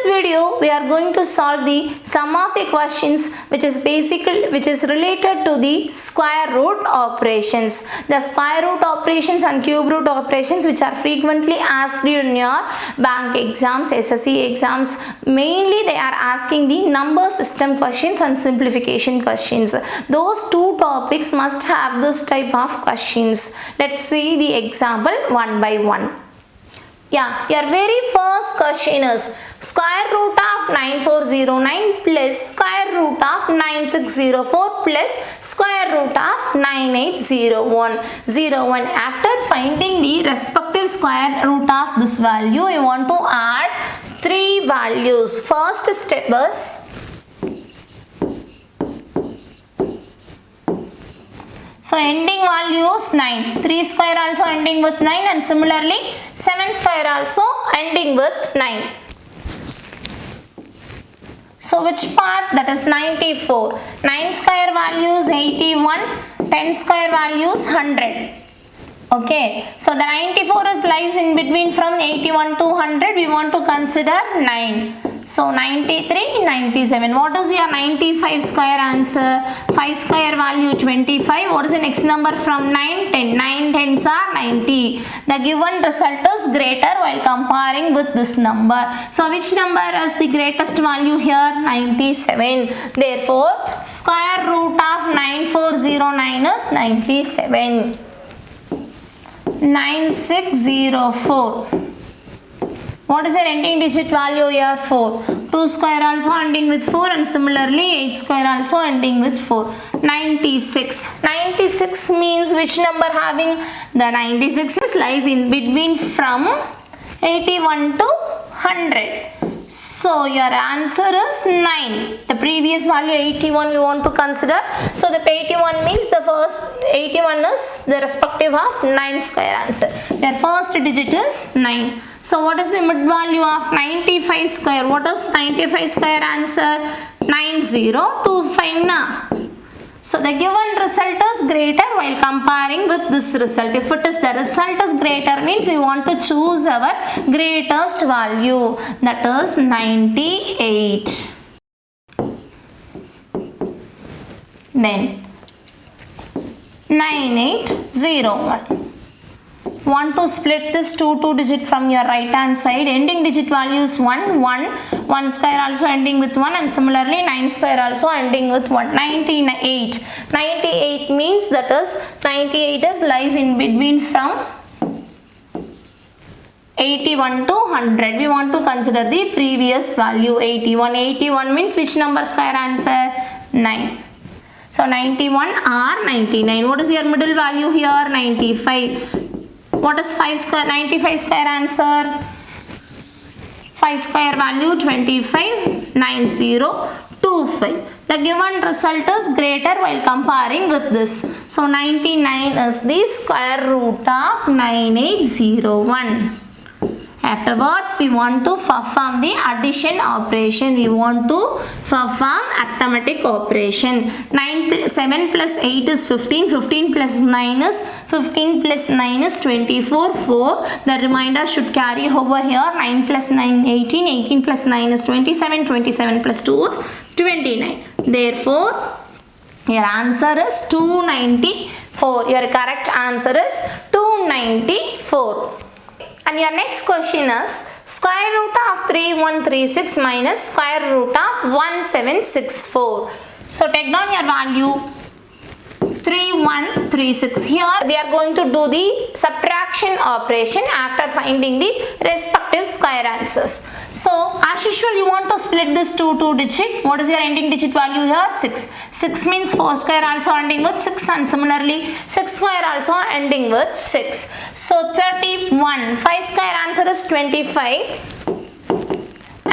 video, we are going to solve the sum of the questions which is related to the square root operations. The square root operations and cube root operations which are frequently asked in your bank exams, SSC exams. Mainly they are asking the number system questions and simplification questions. Those two topics must have this type of questions. Let's see the example one by one. Yeah, your very first question is square root of 9409 plus square root of 9604 plus square root of 9801. After finding the respective square root of this value, you want to add three values. First step is so ending value is 9. 3 square also ending with 9 and similarly 7 square also ending with 9. So which part? That is 94. 9 square value is 81. 10 square value is 100. Okay. So the 94 is lies in between from 81 to 100. We want to consider 9. So 93, 97. What is your 95 square answer? 5 square value 25. What is the next number from 9? 10. 9 tens are 90. The given result is greater while comparing with this number. So which number is the greatest value here? 97. Therefore, square root of 9409 is 97. 9604. What is your ending digit value here? 4. 2 square also ending with 4 and similarly 8 square also ending with 4. 96. 96 means which number having? The 96 is lies in between from 81 to 100. So your answer is 9. The previous value 81 we want to consider. So the 81 means the first 81 is the respective of 9 square answer. Their first digit is 9. So what is the mid value of 95 square? What is 95 square answer? 9025 na. So the given result is greater while comparing with this result. If it is the result is greater means we want to choose our greatest value, that is 98. Then 9801. Want to split this 2 digit from your right hand side. Ending digit value is 1. 1 square also ending with 1 and similarly 9 square also ending with 1. 98. 98 means that is 98 is lies in between from 81 to 100. We want to consider the previous value 81. 81 means which number square answer? 9. So 91 or 99. What is your middle value here? 95. What is 5 square? 95 square answer? 5 square value 25. 9025. The given result is greater while comparing with this. So 99 is the square root of 9801. Afterwards, we want to perform the addition operation. We want to perform arithmetic operation. 7 plus 8 is 15. 15 plus 9 is 15 plus 9 is 24. 4. The remainder should carry over here. 9 plus 9 18. 18 plus 9 is 27. 27 plus 2 is 29. Therefore, your answer is 294. Your correct answer is 294. And your next question is square root of 3136 minus square root of 1764. So take down your value 3136. Here we are going to do the subtraction operation after finding the respective square answers. So as usual you want to split this to 2 digit. What is your ending digit value here? 6. 6 means 4 square also ending with 6 and similarly 6 square also ending with 6. So 31. 5 square answer is 25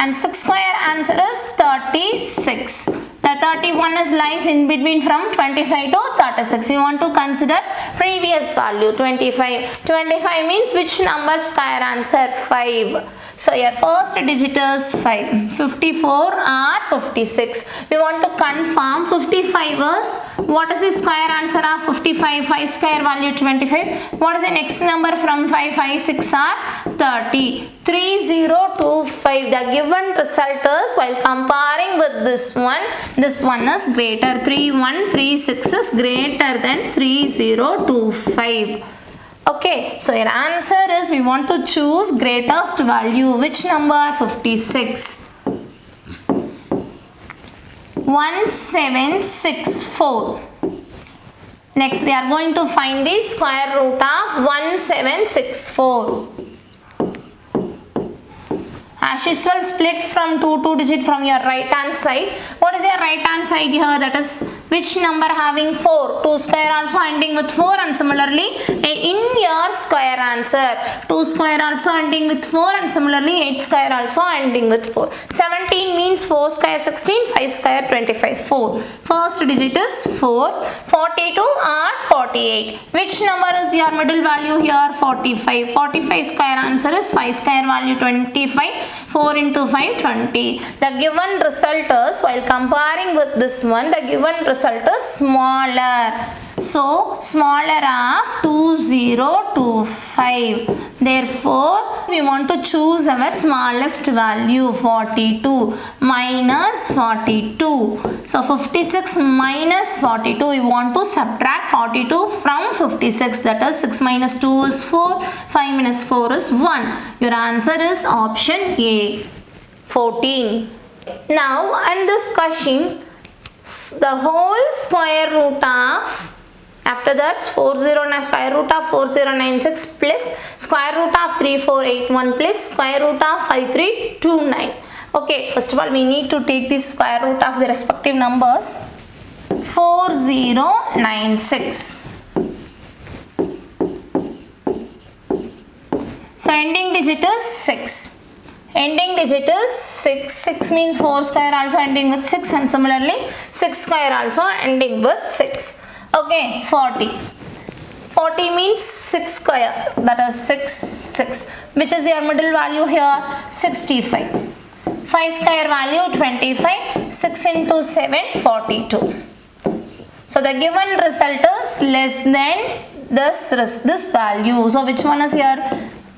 and 6 square answer is 36. The 31 is lies in between from 25 to 36. We want to consider previous value 25. 25 means which number square answer? 5. So your first digit is 5. 54 or 56. We want to confirm 55 is What is the square answer of 55? 5 square value 25. What is the next number from 5? 5 6 are 30. 3025. The given result is, while comparing with this one is greater. 3136 is greater than 3025. Okay, so your answer is, we want to choose greatest value. Which number? 56. 1764. Next we are going to find the square root of 1764. As usual, split from 2 digit from your right hand side. What is your right hand side here? That is which number having 4? 2 square also ending with 4, and similarly in your square answer 2 square also ending with 4, and similarly 8 square also ending with 4. 17 means 4 square 16, 5 square 25, 4. First digit is 4. 42 or 48. Which number is your middle value here? 45. 45 square answer is 5 square value 25. 4 into 5, 20. The given result is, while comparing with this one, the given result is smaller. So, smaller of 2025. Therefore, we want to choose our smallest value, 42 minus 42. So, 56 minus 42, we want to subtract 42 from 56. That is 6 minus 2 is 4, 5 minus 4 is 1. Your answer is option A, 14. Now, in this question, the whole square root of, after that square root of 4096 plus square root of 3481 plus square root of 5329. Okay, first of all we need to take the square root of the respective numbers. 4096. So ending digit is 6. Ending digit is 6. 6 means 4 square also ending with 6, and similarly 6 square also ending with 6. Okay, 40. 40 means 6 square, that is 6. Which is your middle value here? 65. 5 square value 25. 6 into 7, 42. So the given result is less than this value. So which one is your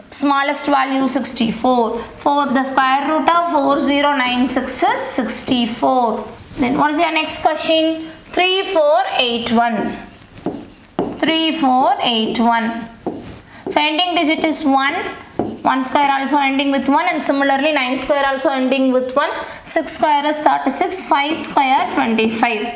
smallest value? 64. For the square root of 4096 is 64. Then what is your next question? 3481. 3481. So ending digit is 1. 1 square also ending with 1, and similarly 9 square also ending with 1. 6 square is 36. 5 square 25.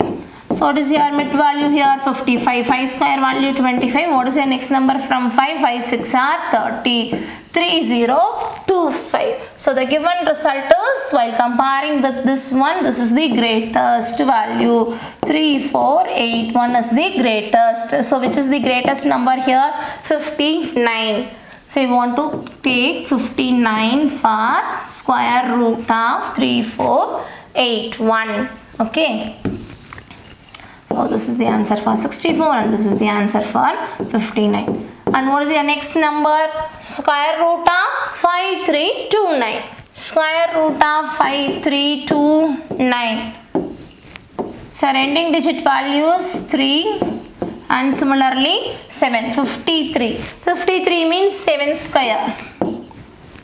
So what is your mid value here? 55. 5 square value 25. What is your next number from 5? 5 6 are 30. 3025. So the given result is, while comparing with this one, this is the greatest value. 3481 is the greatest. So which is the greatest number here? 59. So you want to take 59 for square root of 3481. Okay. So this is the answer for 64, and this is the answer for 59. And what is your next number? Square root of 5329. Square root of 5329. So ending digit value is 3, and similarly 7. 53. 53 means 7 square.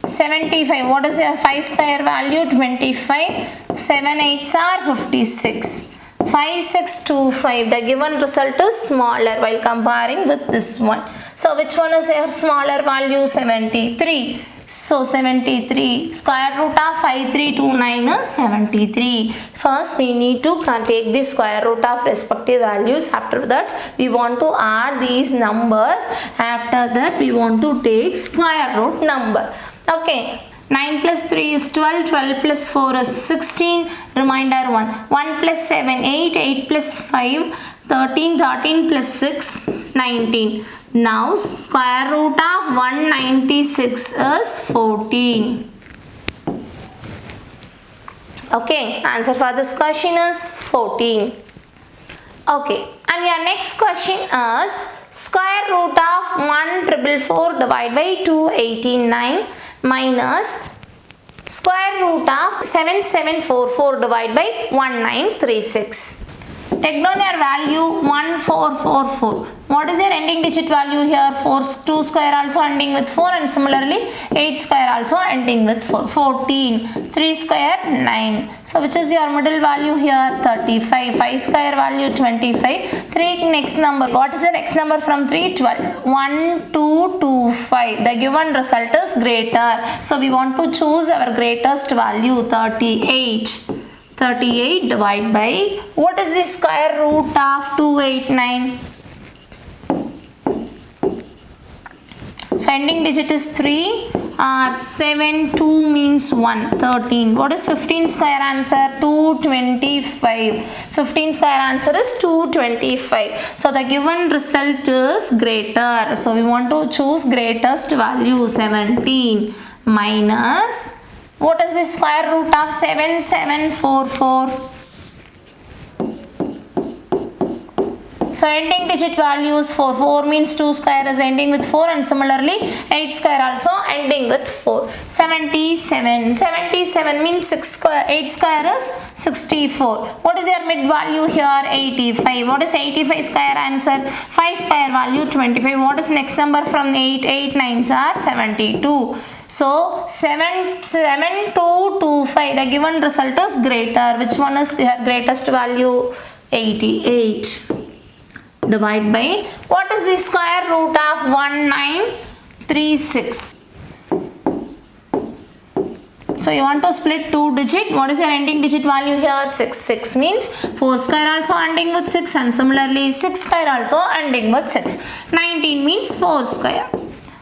75. What is your 5 square value? 25. 7 8s are 56. 5625. The given result is smaller while comparing with this one. So which one is your smaller value? 73. So 73. Square root of 5329 is 73. First we need to take the square root of respective values. After that we want to add these numbers. After that we want to take square root number. Okay. 9 plus 3 is 12, 12 plus 4 is 16, remainder 1. 1 plus 7, 8, 8 plus 5, 13, 13 plus 6, 19. Now square root of 196 is 14. Okay, answer for this question is 14. Okay, and your next question is square root of 1444 divided by 289 minus square root of 7744 divided by 1936. Take down your value 1444. What is your ending digit value here? 2 square also ending with 4, and similarly 8 square also ending with 4. 14. 3 square 9. So which is your middle value here? 35. 5 square value 25. 3 next number. What is the next number from 3? 12. 1, 2, 2, 5. The given result is greater. So we want to choose our greatest value, 38. 38 divided by, what is the square root of 289? So ending digit is 3 or 7, 2 means 1, 13. What is 15 square answer? 225. 15 square answer is 225. So the given result is greater. So we want to choose greatest value, 17 minus, what is the square root of 7744? So ending digit value is 4. 4 means 2 square is ending with 4, and similarly 8 square also ending with 4. 77. 77 means 6 square. 8 square is 64. What is your mid value here? 85. What is 85 square answer? 5 square value 25. What is next number from 8? 8 9s are 72. So 7225. The given result is greater. Which one is the greatest value? 88. Divide by, what is the square root of 1936? So you want to split 2 digit. What is your ending digit value here? 6. 6 means 4 square also ending with 6, and similarly 6 square also ending with 6. 19 means 4 square.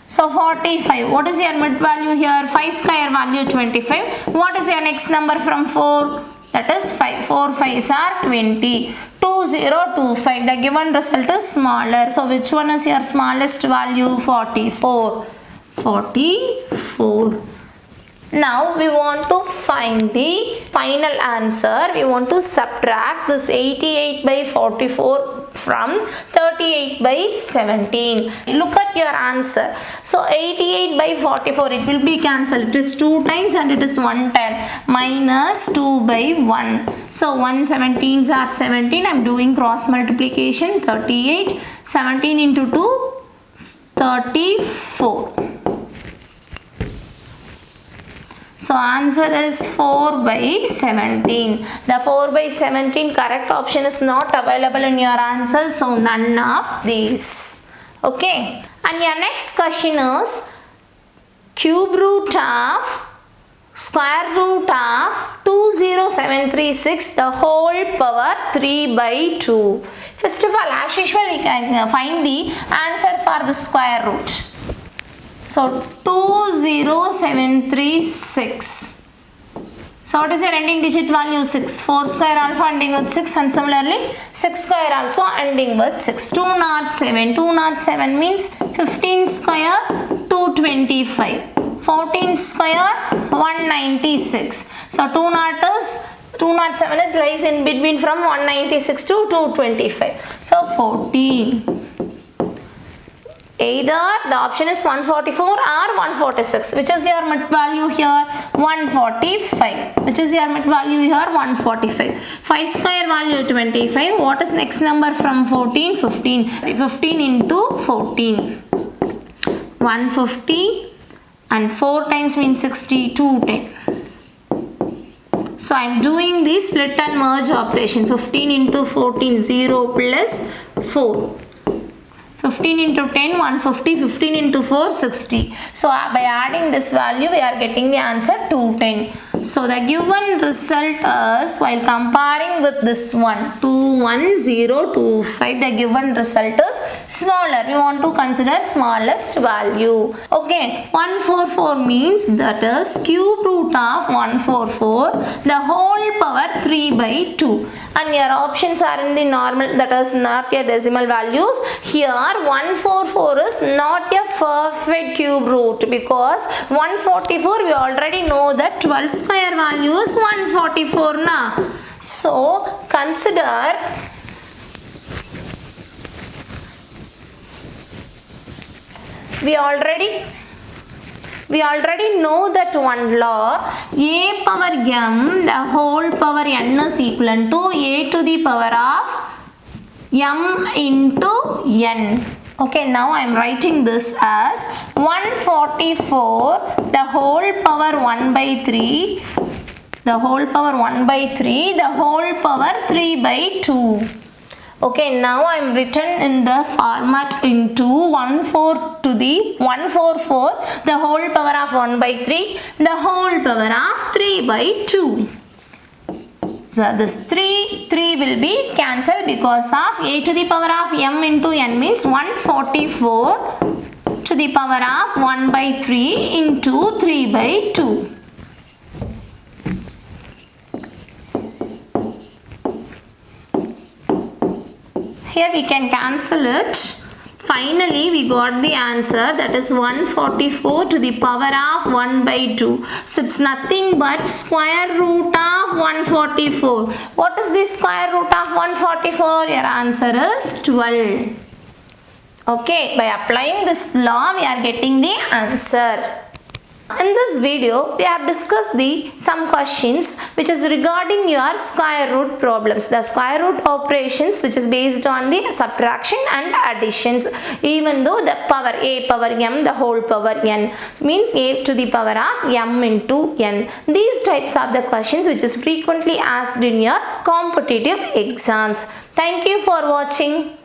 So 45. What is your mid value here? 5 square value 25. What is your next number from 4? That is 5. 4 5s are 20. 2025. The given result is smaller. So which one is your smallest value? 44. 44. Now we want to find the final answer. We want to subtract this 88 by 44 from 38 by 17. Look at your answer. So 88 by 44, it will be cancelled. It is 2 times and it is 110. Minus 2 by 1. So 117s are 17. I am doing cross multiplication. 38. 17 into 2. 34. So answer is 4 by 17. The 4 by 17 correct option is not available in your answer. So none of these. Okay. And your next question is cube root of square root of 20736 the whole power 3 by 2. First of all, as usual, we can find the answer for the square root. So 20736. So what is your ending digit value? 6. 4 square also ending with 6, and similarly 6 square also ending with 6. 207. 207 means 15 square 225. 14 square 196. So 207 is lies in between from 196 to 225. So 14. Either the option is 144 or 146. Which is your mid value here? 145. Which is your mid value here? 145. 5 square value 25. What is next number from 14? 15. 15 into 14. 150 and 4 times means 60. 210. So I am doing the split and merge operation. 15 into 14. 0 plus 4. 15 into 10, 150, 15 into 4, 60. So by adding this value, we are getting the answer 210. So the given result is, while comparing with this one, 21025, the given result is smaller. We want to consider smallest value. Okay, 144 means that is cube root of 144, the whole power 3 by 2. And your options are in the normal, that is not your decimal values. Here 144 is not a perfect cube root, because 144 we already know that 12 square value is 144 na. So consider we already know that one law, a power m the whole power n is equivalent to a to the power of m into n. Okay, now I am writing this as 144 the whole power 1 by 3, the whole power 1 by 3, the whole power 3 by 2. Okay, now I am written in the format into 144 the whole power of 1 by 3, the whole power of 3 by 2. So this 3 will be cancelled because of a to the power of m into n means 144 to the power of 1 by 3 into 3 by 2. Here we can cancel it. Finally, we got the answer, that is 144 to the power of 1 by 2. So it's nothing but square root of 144. What is the square root of 144? Your answer is 12. Okay, by applying this law, we are getting the answer. In this video, we have discussed some questions which is regarding your square root problems. The square root operations which is based on the subtraction and additions, even though the power a power m the whole power n means a to the power of m into n. These types are the questions which is frequently asked in your competitive exams. Thank you for watching.